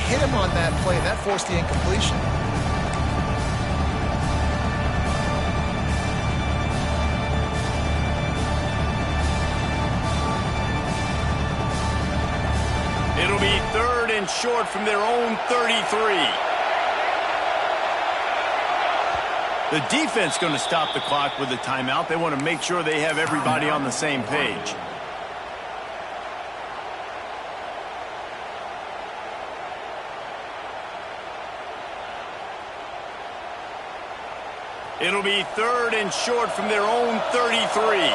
hit him on that play, and that forced the incompletion. It'll be 3rd and short from their own 33. The defense going to stop the clock with a timeout. They want to make sure they have everybody on the same page. It'll be 3rd and short from their own 33.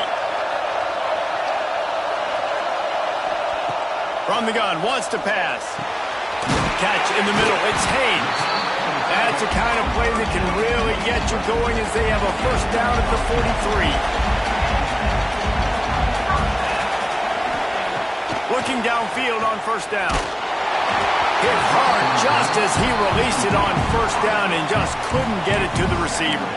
From the gun, wants to pass. Catch in the middle, it's Haynes. That's the kind of play that can really get you going as they have a first down at the 43. Looking downfield on first down. Hit hard just as he released it on first down and just couldn't get it to the receiver.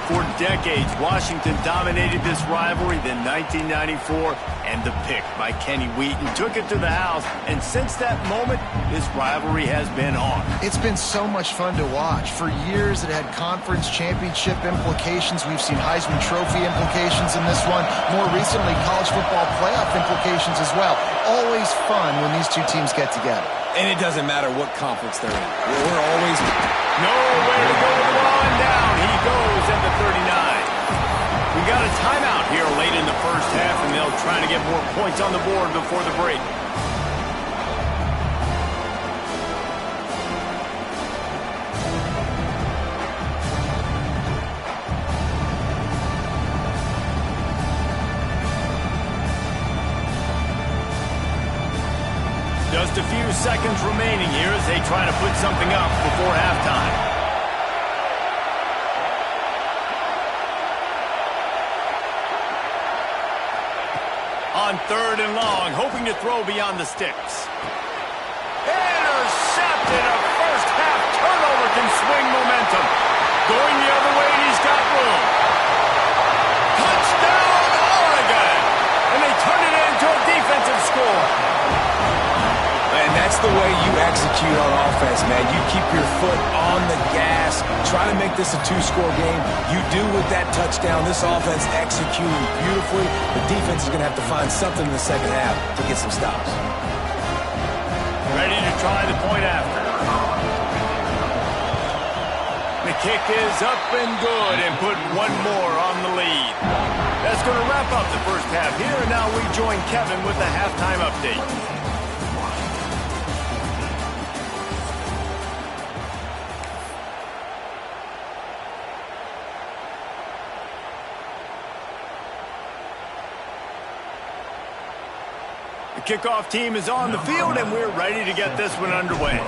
For decades, Washington dominated this rivalry. Then 1994, and the pick by Kenny Wheaton took it to the house. And since that moment, this rivalry has been on. It's been so much fun to watch. For years, it had conference championship implications. We've seen Heisman Trophy implications in this one. More recently, college football playoff implications as well. Always fun when these two teams get together. And it doesn't matter what conference they're in. We're always... Nowhere to go with the ball and down. He goes at the 39. We got a timeout here late in the first half, and they'll try to get more points on the board before the break. Just a few seconds remaining here as they try to put something up before halftime. On 3rd and long, hoping to throw beyond the sticks. Intercepted. A first half turnover can swing momentum. Going the other way, and he's got room. Touchdown, Oregon! And they turn it into a defensive score. And that's the way you execute on offense, man. You keep your foot on the gas. Try to make this a 2-score game. You do with that touchdown. This offense executing beautifully. The defense is going to have to find something in the second half to get some stops. Ready to try the point after. The kick is up and good and put one more on the lead. That's going to wrap up the first half here, and now we join Kevin with the halftime update. The kickoff team is on the field, and we're ready to get this one underway.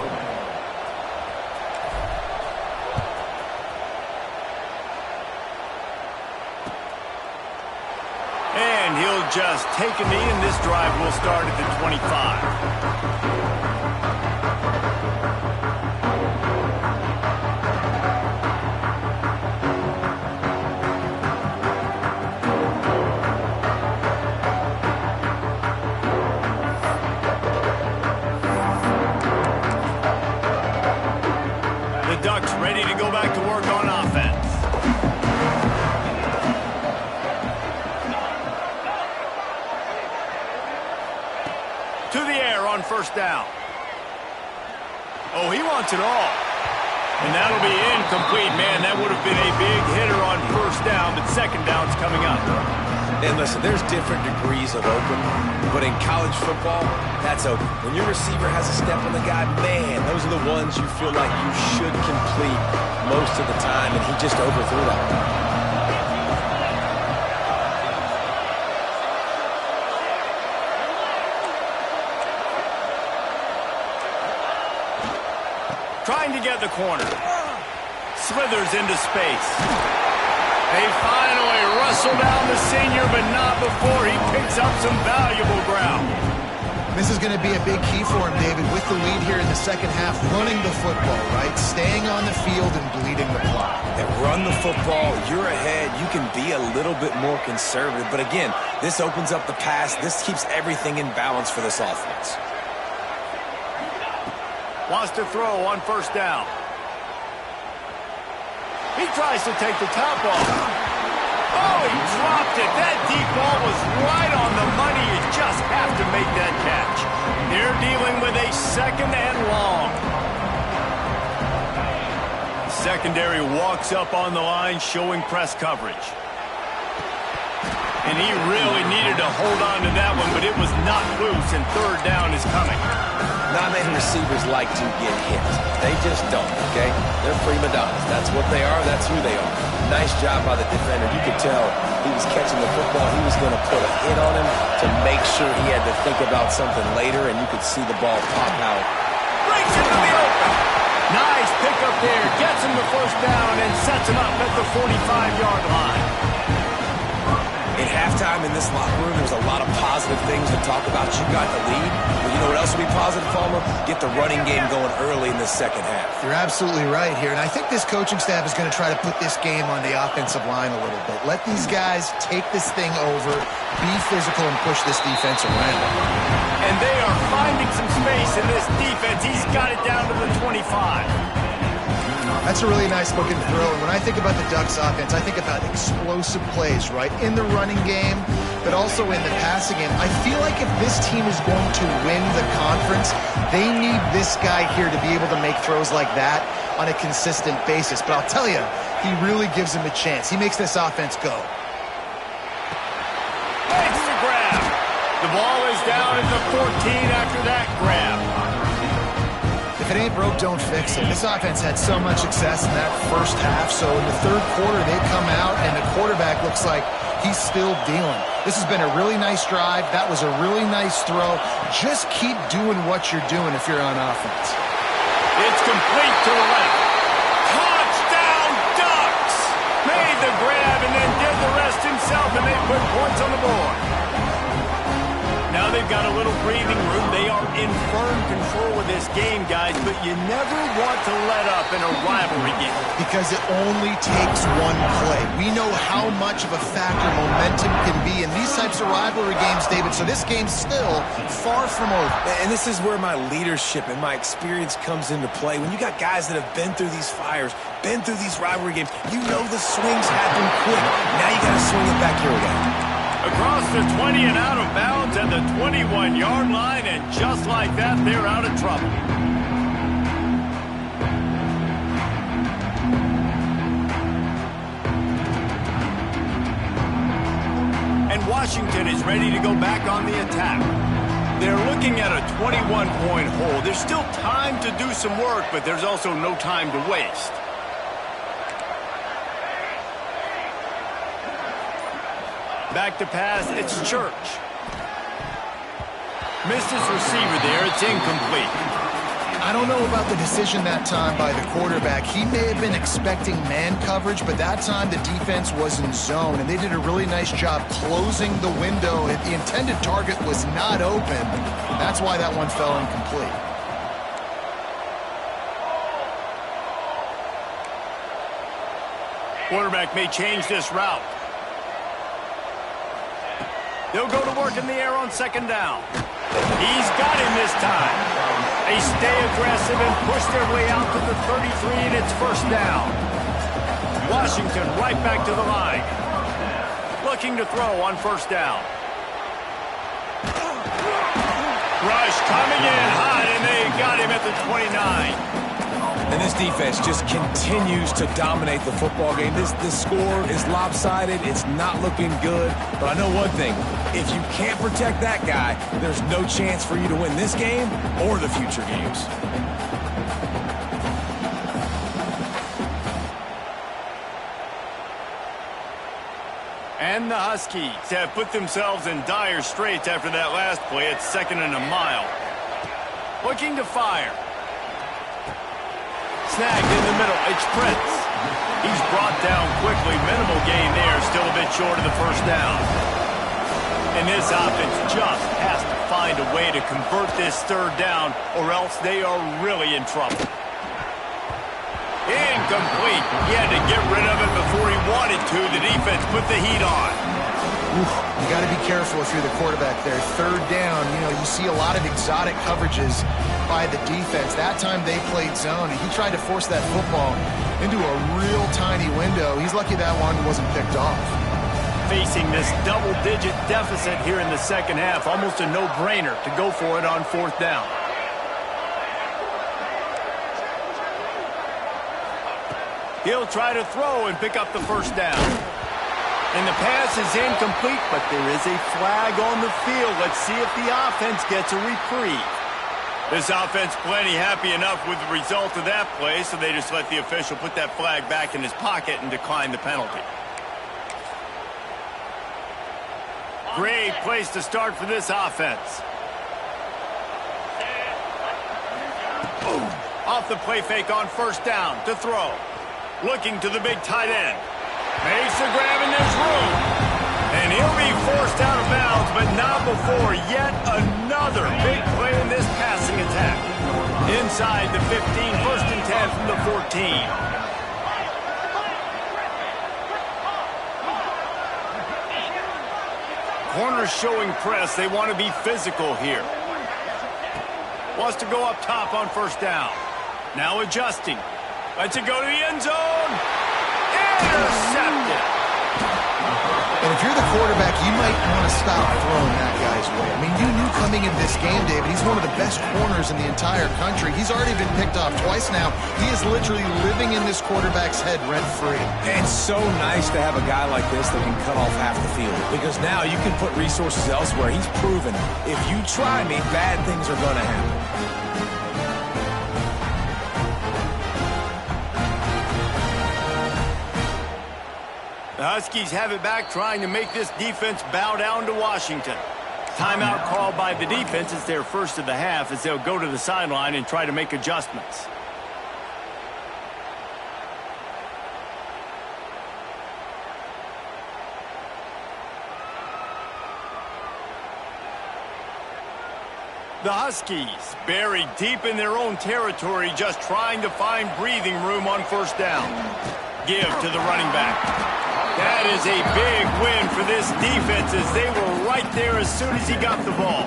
And he'll just take a knee, and this drive will start at the 25. Ready to go back to work on offense. To the air on first down. Oh, he wants it all. And that'll be incomplete. Man, that would have been a big hitter on first down, but second down's coming up. And listen, there's different degrees of open, but in college football, that's open. When your receiver has a step on the guy, man, those are the ones you feel like you should complete most of the time, and he just overthrew that one. Trying to get the corner. Slithers into space. They finally wrestle down the senior, but not before he picks up some valuable ground. This is going to be a big key for him, David, with the lead here in the second half, running the football, right? Staying on the field and bleeding the clock. And run the football, you're ahead, you can be a little bit more conservative. But again, this opens up the pass. This keeps everything in balance for this offense. Wants to throw on first down. He tries to take the top off. Oh, he dropped it. That deep ball was right on the money. You just have to make that catch. They're dealing with a second and long. Secondary walks up on the line, showing press coverage. And he really needed to hold on to that one, but it was not loose, and third down is coming. Not many receivers like to get hit. They just don't, okay? They're prima donnas. That's what they are. That's who they are. Nice job by the defender. You could tell he was catching the football. He was going to put a hit on him to make sure he had to think about something later, and you could see the ball pop out. Breaks into the open. Nice pickup there. Gets him the first down and sets him up at the 45-yard line. At halftime in this locker room, there's a lot of positive things to talk about. You got the lead. But you know what else would be positive, Palmer? Get the running game going early in the second half. You're absolutely right here. And I think this coaching staff is going to try to put this game on the offensive line a little bit. Let these guys take this thing over, be physical, and push this defense around. And they are finding some space in this defense. He's got it down to the 25. That's a really nice looking throw. And when I think about the Ducks offense, I think about explosive plays, right? In the running game, but also in the passing game. I feel like if this team is going to win the conference, they need this guy here to be able to make throws like that on a consistent basis. But I'll tell you, he really gives him a chance. He makes this offense go. Makes the grab. The ball is down at the 14 after that grab. If it ain't broke, don't fix it. This offense had so much success in that first half, so in the third quarter, they come out, and the quarterback looks like he's still dealing. This has been a really nice drive. That was a really nice throw. Just keep doing what you're doing if you're on offense. It's complete to the left. Touchdown, Ducks! Made the grab and then did the rest himself, and they put points on the board. Now they've got a little breathing room. They are in firm control of this game, guys, but you never want to let up in a rivalry game. Because it only takes one play. We know how much of a factor momentum can be in these types of rivalry games, David, so this game's still far from over. And this is where my leadership and my experience comes into play. When you got guys that have been through these fires, been through these rivalry games, you know the swings happen quick. Now you got to swing it back here again. Across the 20 and out of bounds at the 21-yard line, and just like that, they're out of trouble. And Washington is ready to go back on the attack. They're looking at a 21-point hole. There's still time to do some work, but there's also no time to waste. Back to pass, it's Church. Missed his receiver there, it's incomplete. I don't know about the decision that time by the quarterback. He may have been expecting man coverage, but that time the defense was in zone, and they did a really nice job closing the window. The intended target was not open. That's why that one fell incomplete. Quarterback may change this route. They'll go to work in the air on second down. He's got him this time. They stay aggressive and push their way out to the 33, and it's first down. Washington right back to the line. Looking to throw on first down. Rush coming in hot, and they got him at the 29. And this defense just continues to dominate the football game. This score is lopsided. It's not looking good. But I know one thing. If you can't protect that guy, there's no chance for you to win this game or the future games. And the Huskies have put themselves in dire straits after that last play. It's second and a mile. Looking to fire. Snagged in the middle. It's Prince. He's brought down quickly. Minimal gain there. Still a bit short of the first down. And this offense just has to find a way to convert this third down, or else they are really in trouble. Incomplete. He had to get rid of it before he wanted to. The defense put the heat on. You got to be careful if you're the quarterback there. Third down, you see a lot of exotic coverages by the defense. That time they played zone, and he tried to force that football into a real tiny window. He's lucky that one wasn't picked off. Facing this double-digit deficit here in the second half, almost a no-brainer to go for it on fourth down. He'll try to throw and pick up the first down. And the pass is incomplete, but there is a flag on the field. Let's see if the offense gets a reprieve. This offense plenty happy enough with the result of that play, so they just let the official put that flag back in his pocket and decline the penalty. Great place to start for this offense. Off the play fake on first down to throw. Looking to the big tight end. Makes the grab and there's room. And he'll be forced out of bounds, but not before yet another big play in this passing attack. Inside the 15, first and 10 from the 14. Corners showing press. They want to be physical here. Wants to go up top on first down. Now adjusting. Lets it go to the end zone. Intercepted. And if you're the quarterback, you might want to stop throwing that guy's way. I mean, you knew coming in this game, David, he's one of the best corners in the entire country. He's already been picked off twice now. He is literally living in this quarterback's head rent-free. And it's so nice to have a guy like this that can cut off half the field, because now you can put resources elsewhere. He's proven if you try me, bad things are going to happen. The Huskies have it back, trying to make this defense bow down to Washington. Timeout called by the defense. It's their first of the half as they'll go to the sideline and try to make adjustments. The Huskies buried deep in their own territory, just trying to find breathing room on first down. Give to the running back. That is a big win for this defense, as they were right there as soon as he got the ball.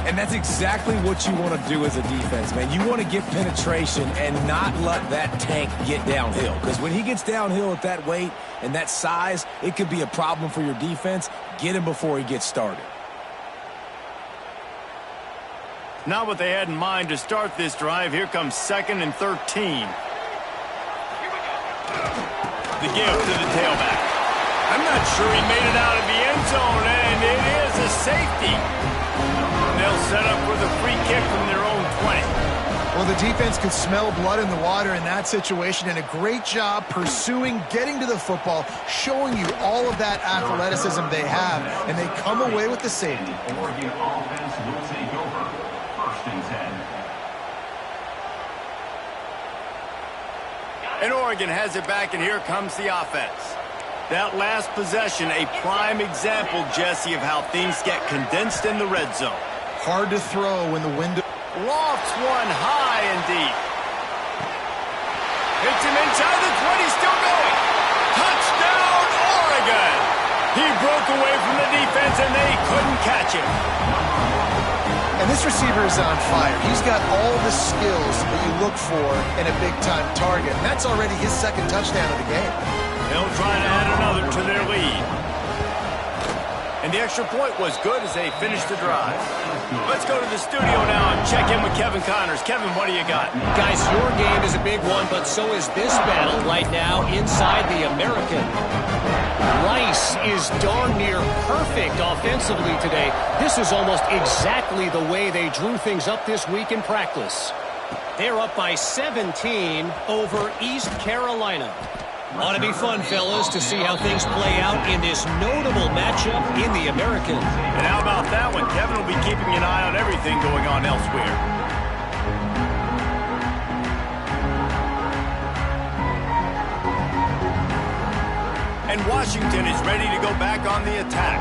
And that's exactly what you want to do as a defense, man. You want to get penetration and not let that tank get downhill. Because when he gets downhill at that weight and that size, it could be a problem for your defense. Get him before he gets started. Not what they had in mind to start this drive. Here comes 2nd and 13. The give to the tailback. I'm not sure he made it out of the end zone, and it is a safety. They'll set up for the free kick from their own 20. Well, the defense could smell blood in the water in that situation, and a great job pursuing, getting to the football, showing you all of that athleticism they have, and they come away with the safety. Oregon offense will take over. 1st and 10. And Oregon has it back, and here comes the offense. That last possession, a prime example, Jesse, of how things get condensed in the red zone. Hard to throw when the window... Lofts one high and deep. Hits him inside the 20, still going. Touchdown, Oregon! He broke away from the defense, and they couldn't catch him. And this receiver is on fire. He's got all the skills that you look for in a big-time target. And that's already his 2nd touchdown of the game. They'll try to add another to their lead. And the extra point was good as they finished the drive. Let's go to the studio now and check in with Kevin Connors. Kevin, what do you got? Guys, your game is a big one, but so is this battle right now inside the American. Rice is darn near perfect offensively today. This is almost exactly the way they drew things up this week in practice. They're up by 17 over East Carolina. Ought to be fun, fellas, to see how things play out in this notable matchup in the American. And how about that one? Kevin will be keeping an eye on everything going on elsewhere. And Washington is ready to go back on the attack.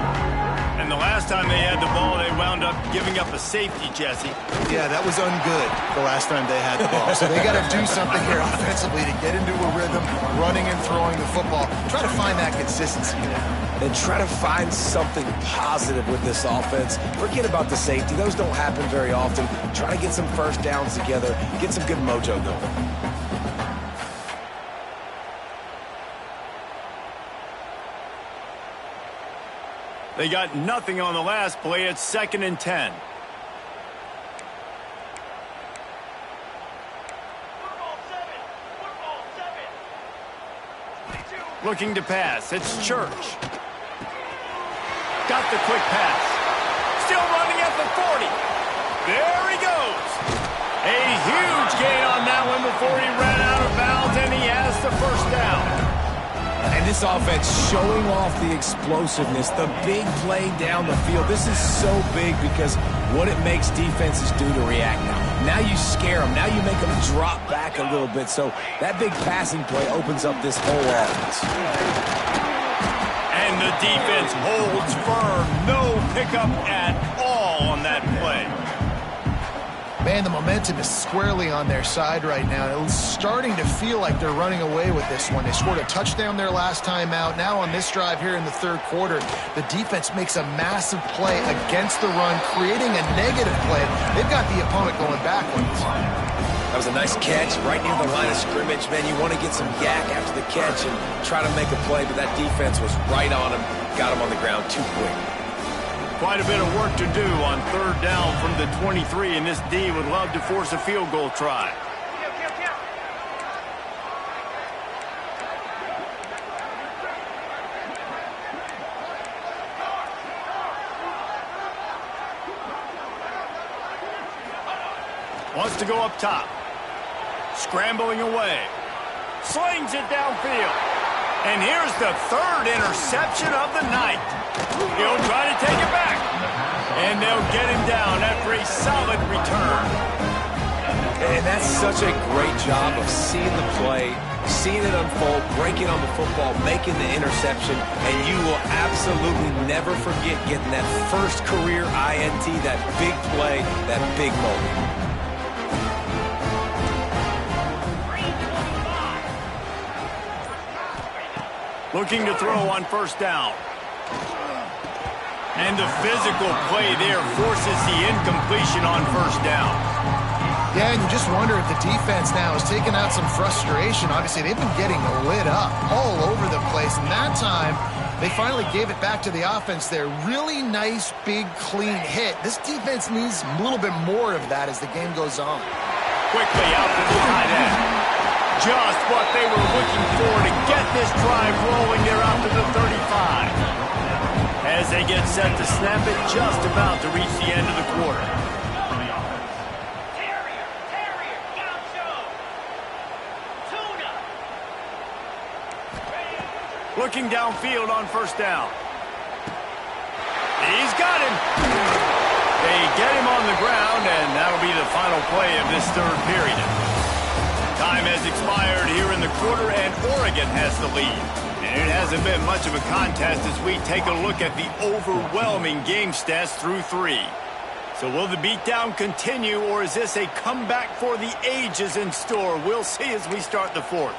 And the last time they had the ball, they wound up giving up a safety, Jesse. Yeah, that was ungood the last time they had the ball. So they got to do something here offensively to get into a rhythm, running and throwing the football. Try to find that consistency now. And try to find something positive with this offense. Forget about the safety. Those don't happen very often. Try to get some first downs together. Get some good mojo going. They got nothing on the last play. It's 2nd and 10. Looking to pass. It's Church. Got the quick pass. Still running at the 40. There he goes. A huge gain on that one before he ran out of bounds, and he has the first down. And this offense showing off the explosiveness, the big play down the field. This is so big because what it makes defenses do to react now. Now you scare them. Now you make them drop back a little bit. So that big passing play opens up this whole offense. And the defense holds firm. No pickup at all on that play. Man, the momentum is squarely on their side right now. It's starting to feel like they're running away with this one. They scored a touchdown their last time out. Now on this drive here in the third quarter, the defense makes a massive play against the run, creating a negative play. They've got the opponent going backwards. That was a nice catch right near the line of scrimmage. Man, you want to get some yak after the catch and try to make a play, but that defense was right on him, got him on the ground too quick. Quite a bit of work to do on 3rd down from the 23, and this D would love to force a field goal try. Wants to go up top. Scrambling away. Slings it downfield. And here's the 3rd interception of the night. He'll try to take it back. And they'll get him down after a solid return. And that's such a great job of seeing the play, seeing it unfold, breaking on the football, making the interception, and you will absolutely never forget getting that first career INT, that big play, that big moment. Looking to throw on 1st down. And the physical play there forces the incompletion on 1st down. Yeah, and you just wonder if the defense now is taking out some frustration. Obviously, they've been getting lit up all over the place. And that time, they finally gave it back to the offense there. Really nice, big, clean hit. This defense needs a little bit more of that as the game goes on. Quickly out to the tight end. Just what they were looking for to get this drive rolling. They're out to the 35. As they get set to snap it, just about to reach the end of the quarter. Looking downfield on 1st down. He's got him. They get him on the ground, and that'll be the final play of this 3rd period. Time has expired here in the quarter, and Oregon has the lead. And it hasn't been much of a contest as we take a look at the overwhelming game stats through 3. So will the beatdown continue, or is this a comeback for the ages in store? We'll see as we start the 4th.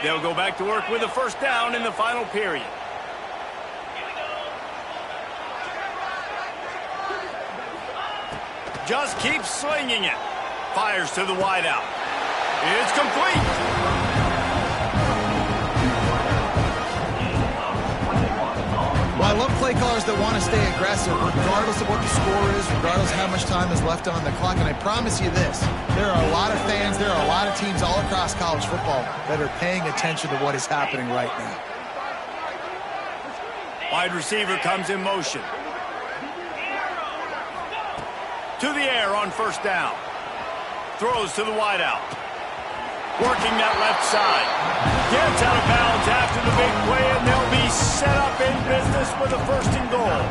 They'll go back to work with a 1st down in the final period. Just keeps slinging it. Fires to the wideout. It's complete. Well, I love play callers that want to stay aggressive regardless of what the score is, regardless of how much time is left on the clock. And I promise you this, there are a lot of fans, there are a lot of teams all across college football that are paying attention to what is happening right now. Wide receiver comes in motion. To the air on 1st down. Throws to the wideout. Working that left side. Gets out of bounds after the big play, and they'll be set up in business with a 1st and goal.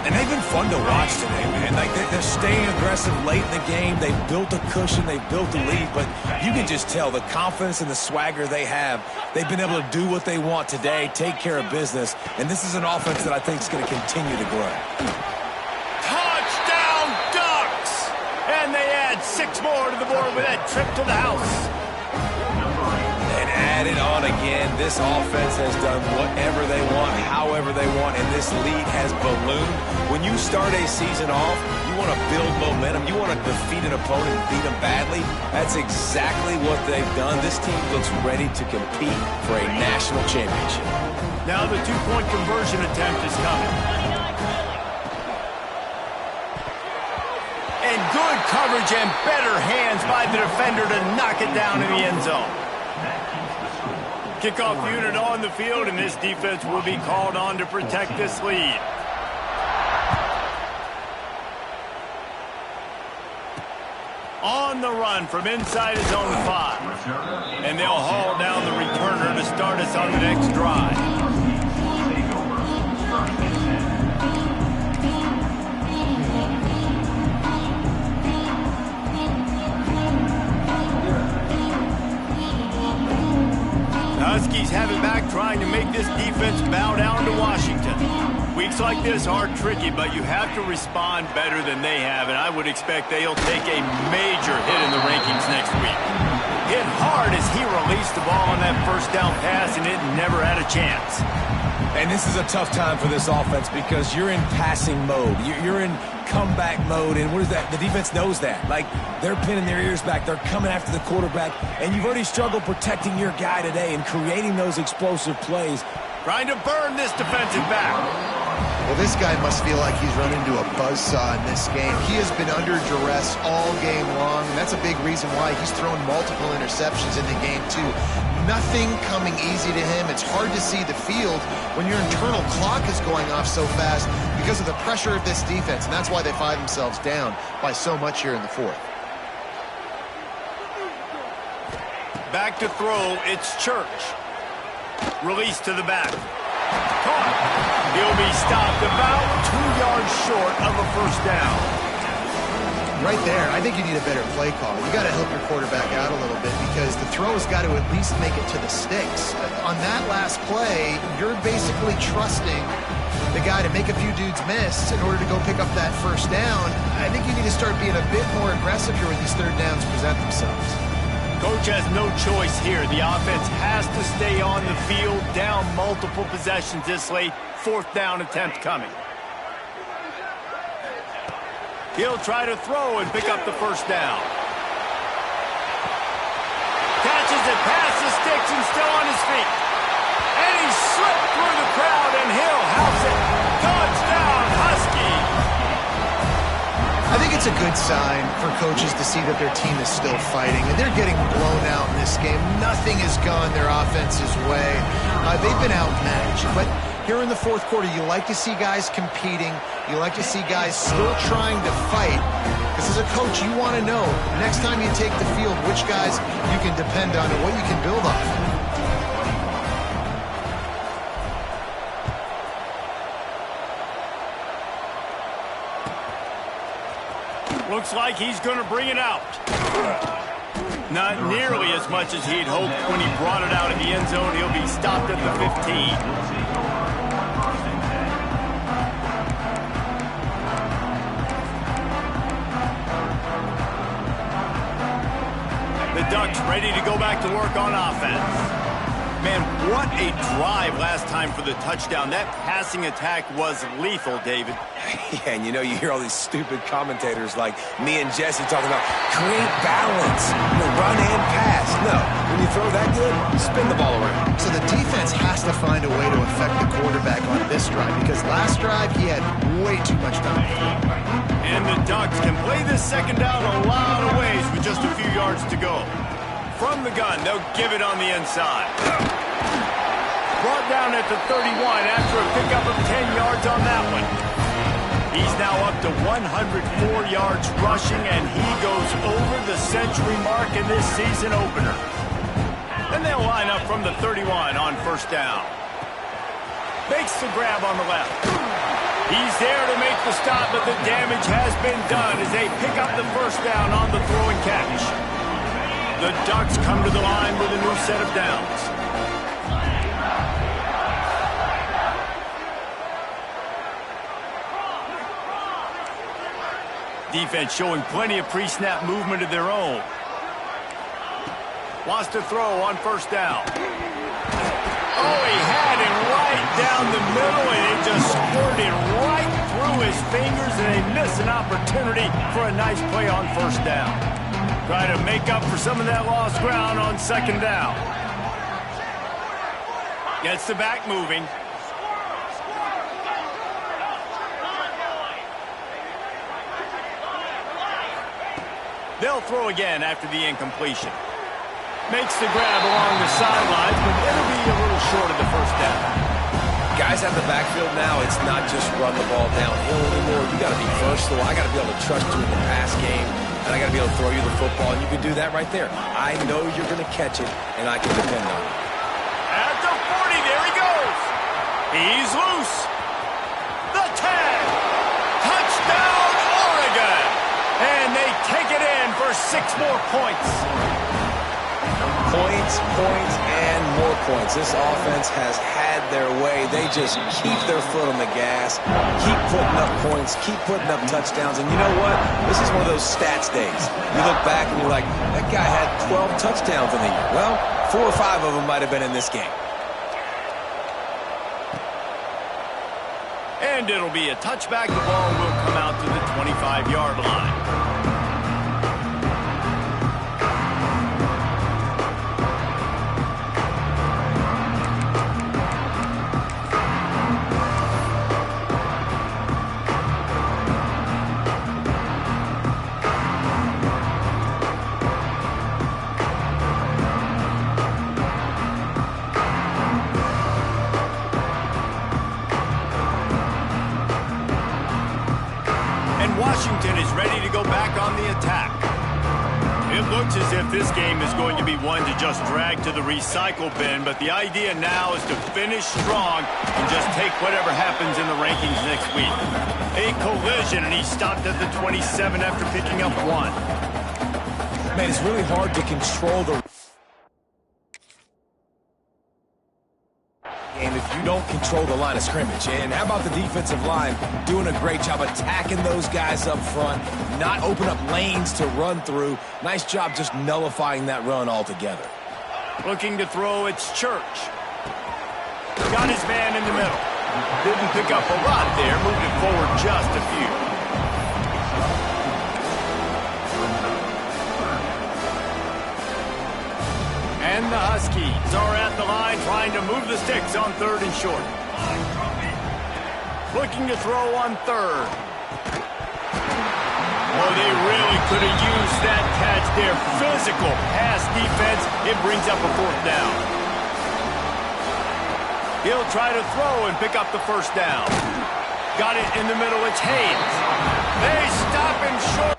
And they've been fun to watch today, man. Like, they're staying aggressive late in the game. They've built a cushion. They've built a lead. But you can just tell the confidence and the swagger they have. They've been able to do what they want today, take care of business. And this is an offense that I think is going to continue to grow. Touchdown Ducks! And they add 6 more to the board with that trip to the house. And add it on again. This offense has done whatever they want, however they want, and this lead has ballooned. When you start a season off, you want to build momentum. You want to defeat an opponent and beat them badly. That's exactly what they've done. This team looks ready to compete for a national championship. Now the 2-point conversion attempt is coming. And good coverage and better hands by the defender to knock it down in the end zone. Kickoff unit on the field, and this defense will be called on to protect this lead. On the run from inside his own 5. And they'll haul down the returner to start us on the next drive. Huskies have it back, trying to make this defense bow down to Washington. Weeks like this are tricky, but you have to respond better than they have, and I would expect they'll take a major hit in the rankings next week. Hit hard as he released the ball on that first down pass, and it never had a chance. And this is a tough time for this offense because you're in passing mode. You're in comeback mode, and what is that? The defense knows that. Like, they're pinning their ears back. They're coming after the quarterback, and you've already struggled protecting your guy today and creating those explosive plays. Trying to burn this defensive back. Well, this guy must feel like he's run into a buzzsaw in this game. He has been under duress all game long, and that's a big reason why he's thrown multiple interceptions in the game, too. Nothing coming easy to him. It's hard to see the field when your internal clock is going off so fast because of the pressure of this defense, and that's why they find themselves down by so much here in the 4th. Back to throw, it's Church. Release to the back. Caught. He'll be stopped about 2 yards short of a first down. Right there, I think you need a better play call. You got to help your quarterback out a little bit because the throw has got to at least make it to the sticks. On that last play, you're basically trusting the guy to make a few dudes miss in order to go pick up that first down. I think you need to start being a bit more aggressive here when these third downs present themselves. Coach has no choice here. The offense has to stay on the field, down multiple possessions this late. 4th down attempt coming. He'll try to throw and pick up the first down. Catches it past the sticks and still on his feet. And he slipped through the crowd and he'll house it. Touchdown, Huskies! I think it's a good sign for coaches to see that their team is still fighting, and they're getting blown out in this game. Nothing has gone their offense's way. They've been outmatched, but here in the 4th quarter, you like to see guys competing. You like to see guys still trying to fight. Because as a coach, you want to know, next time you take the field, which guys you can depend on and what you can build off. Looks like he's going to bring it out. Not nearly as much as he'd hoped when he brought it out in the end zone. He'll be stopped at the 15. The Ducks ready to go back to work on offense. Man, what a drive last time for the touchdown. That passing attack was lethal, David. Yeah, and you know, you hear all these stupid commentators like me and Jesse talking about create balance, run and pass. No, when you throw that good, spin the ball around. So the defense has to find a way to affect the quarterback on this drive because last drive he had way too much time. And the Ducks can play this second down a lot of ways with just a few yards to go. From the gun, they'll give it on the inside. Brought down at the 31 after a pickup of 10 yards on that one. He's now up to 104 yards rushing, and he goes over the century mark in this season opener. Then they'll line up from the 31 on first down. Makes the grab on the left. He's there to make the stop, but the damage has been done as they pick up the first down on the throw and catch. The Ducks come to the line with a new set of downs. Defense showing plenty of pre-snap movement of their own. Wants to throw on first down. Oh, he had it right down the middle, and it just squirted right through his fingers, and they miss an opportunity for a nice play on first down. Try to make up for some of that lost ground on second down. Gets the back moving. They'll throw again after the incompletion. Makes the grab along the sidelines, but it'll be a little short of the first down. Guys at the backfield now, it's not just run the ball downhill anymore. You got to be versatile. I got to be able to trust you in the pass game, and I got to be able to throw you the football, and you can do that right there. I know you're going to catch it, and I can depend on it. At the 40, there he goes. He's loose. The 10. Touchdown, Oregon. And they take it in for 6 more points. Points, and more points. This offense has had their way. They just keep their foot on the gas, keep putting up points, keep putting up touchdowns. And you know what? This is one of those stats days. You look back and you're like, that guy had 12 touchdowns in the year. Well, 4 or 5 of them might have been in this game. And it'll be a touchback. The ball will come out to the 25-yard line. Washington is ready to go back on the attack. It looks as if this game is going to be one to just drag to the recycle bin, but the idea now is to finish strong and just take whatever happens in the rankings next week. A collision, and he stopped at the 27 after picking up 1. Man, it's really hard to control the game if you don't control the line of scrimmage. And how about the defensive line doing a great job attacking those guys up front, not open up lanes to run through. Nice job just nullifying that run altogether. Looking to throw, it's Church. Got his man in the middle. Didn't pick up a lot there, moved it forward just a few. And the Huskies are at the line trying to move the sticks on 3rd and short. Looking to throw on 3rd. Oh, they really could have used that catch there. Physical pass defense. It brings up a 4th down. He'll try to throw and pick up the first down. Got it in the middle. It's Hayes. They stop him short